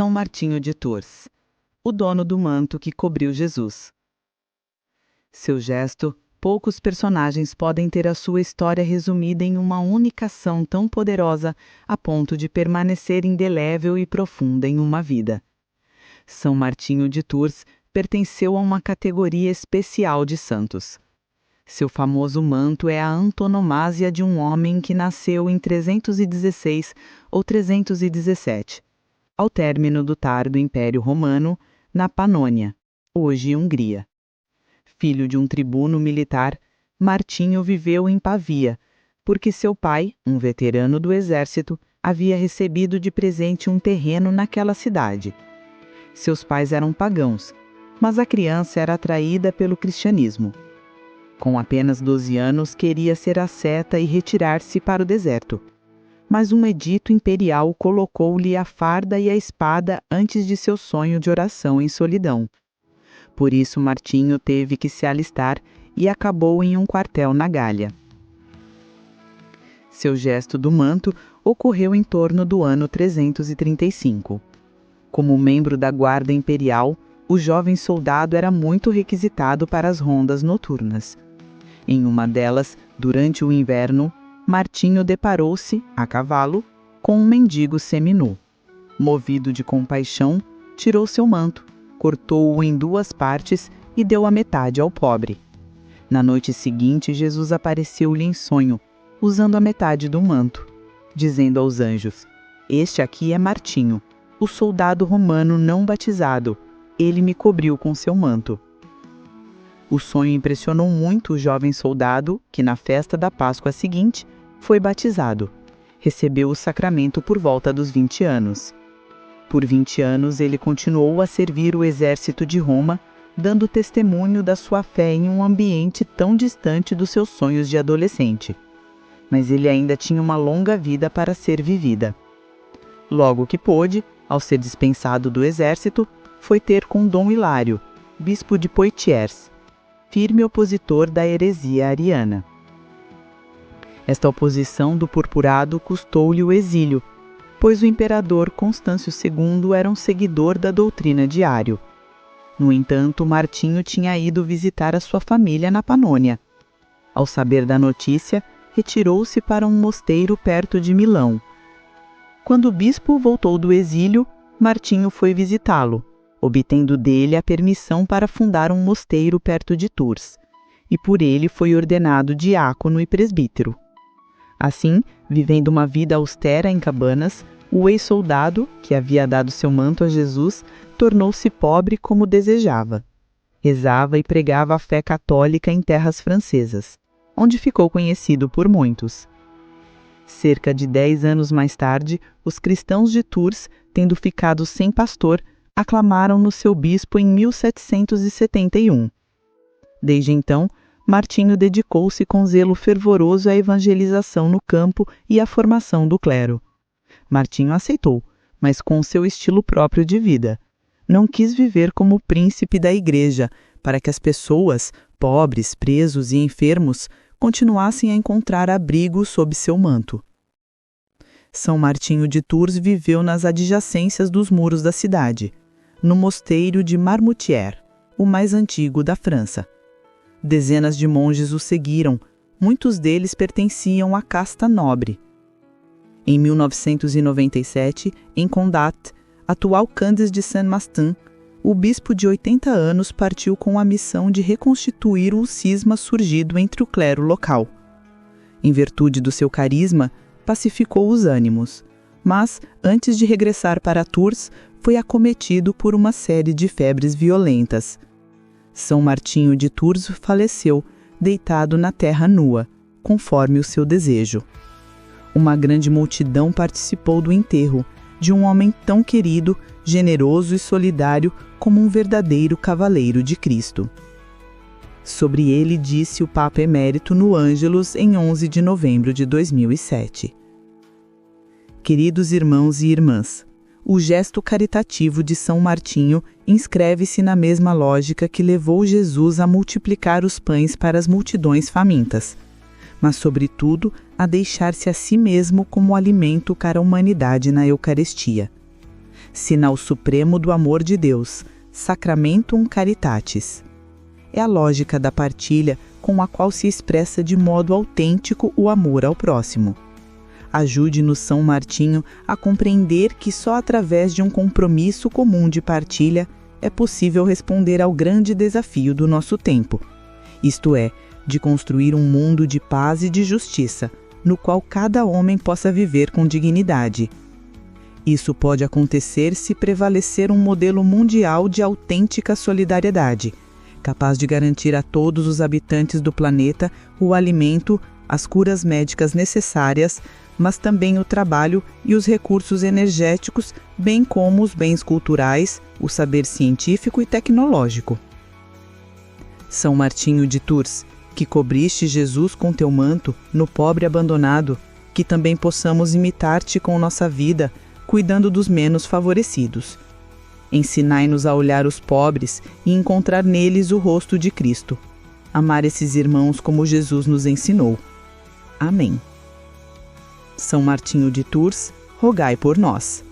São Martinho de Tours, o dono do manto que cobriu Jesus. Seu gesto, poucos personagens podem ter a sua história resumida em uma única ação tão poderosa a ponto de permanecer indelével e profunda em uma vida. São Martinho de Tours pertenceu a uma categoria especial de santos. Seu famoso manto é a antonomásia de um homem que nasceu em 316 ou 317, ao término do tardo Império Romano, na Panônia, hoje Hungria. Filho de um tribuno militar, Martinho viveu em Pavia, porque seu pai, um veterano do exército, havia recebido de presente um terreno naquela cidade. Seus pais eram pagãos, mas a criança era atraída pelo cristianismo. Com apenas 12 anos, queria ser asceta e retirar-se para o deserto. Mas um edito imperial colocou-lhe a farda e a espada antes de seu sonho de oração em solidão. Por isso, Martinho teve que se alistar e acabou em um quartel na Gália. Seu gesto do manto ocorreu em torno do ano 335. Como membro da guarda imperial, o jovem soldado era muito requisitado para as rondas noturnas. Em uma delas, durante o inverno, Martinho deparou-se, a cavalo, com um mendigo seminu. Movido de compaixão, tirou seu manto, cortou-o em 2 partes e deu a metade ao pobre. Na noite seguinte, Jesus apareceu-lhe em sonho, usando a metade do manto, dizendo aos anjos: "Este aqui é Martinho, o soldado romano não batizado. Ele me cobriu com seu manto." O sonho impressionou muito o jovem soldado, que na festa da Páscoa seguinte foi batizado. Recebeu o sacramento por volta dos 20 anos. Por 20 anos ele continuou a servir o exército de Roma, dando testemunho da sua fé em um ambiente tão distante dos seus sonhos de adolescente. Mas ele ainda tinha uma longa vida para ser vivida. Logo que pôde, ao ser dispensado do exército, foi ter com Dom Hilário, bispo de Poitiers, firme opositor da heresia ariana. Esta oposição do purpurado custou-lhe o exílio, pois o imperador Constâncio II era um seguidor da doutrina de Ário. No entanto, Martinho tinha ido visitar a sua família na Panônia. Ao saber da notícia, retirou-se para um mosteiro perto de Milão. Quando o bispo voltou do exílio, Martinho foi visitá-lo, obtendo dele a permissão para fundar um mosteiro perto de Tours, e por ele foi ordenado diácono e presbítero. Assim, vivendo uma vida austera em cabanas, o ex-soldado, que havia dado seu manto a Jesus, tornou-se pobre como desejava. Rezava e pregava a fé católica em terras francesas, onde ficou conhecido por muitos. Cerca de 10 anos mais tarde, os cristãos de Tours, tendo ficado sem pastor, aclamaram-no seu bispo em 1771. Desde então, Martinho dedicou-se com zelo fervoroso à evangelização no campo e à formação do clero. Martinho aceitou, mas com seu estilo próprio de vida. Não quis viver como príncipe da igreja, para que as pessoas, pobres, presos e enfermos, continuassem a encontrar abrigo sob seu manto. São Martinho de Tours viveu nas adjacências dos muros da cidade, no mosteiro de Marmoutier, o mais antigo da França. Dezenas de monges o seguiram, muitos deles pertenciam à casta nobre. Em 1997, em Condat, atual Candes de Saint-Mastin, o bispo de 80 anos partiu com a missão de reconstituir o cisma surgido entre o clero local. Em virtude do seu carisma, pacificou os ânimos, mas, antes de regressar para Tours, foi acometido por uma série de febres violentas. São Martinho de Tours faleceu, deitado na terra nua, conforme o seu desejo. Uma grande multidão participou do enterro de um homem tão querido, generoso e solidário como um verdadeiro cavaleiro de Cristo. Sobre ele disse o Papa Emérito no Ângelus em 11 de novembro de 2007. Queridos irmãos e irmãs, o gesto caritativo de São Martinho inscreve-se na mesma lógica que levou Jesus a multiplicar os pães para as multidões famintas, mas, sobretudo, a deixar-se a si mesmo como alimento para a humanidade na Eucaristia. sinal supremo do amor de Deus, Sacramentum Caritatis. É a lógica da partilha com a qual se expressa de modo autêntico o amor ao próximo. Ajude-nos, São Martinho, a compreender que só através de um compromisso comum de partilha é possível responder ao grande desafio do nosso tempo, isto é, de construir um mundo de paz e de justiça, no qual cada homem possa viver com dignidade. Isso pode acontecer se prevalecer um modelo mundial de autêntica solidariedade, capaz de garantir a todos os habitantes do planeta o alimento, as curas médicas necessárias, mas também o trabalho e os recursos energéticos, bem como os bens culturais, o saber científico e tecnológico. São Martinho de Tours, que cobriste Jesus com teu manto no pobre abandonado, que também possamos imitar-te com nossa vida, cuidando dos menos favorecidos. Ensinai-nos a olhar os pobres e encontrar neles o rosto de Cristo. Amar esses irmãos como Jesus nos ensinou. Amém. São Martinho de Tours, rogai por nós.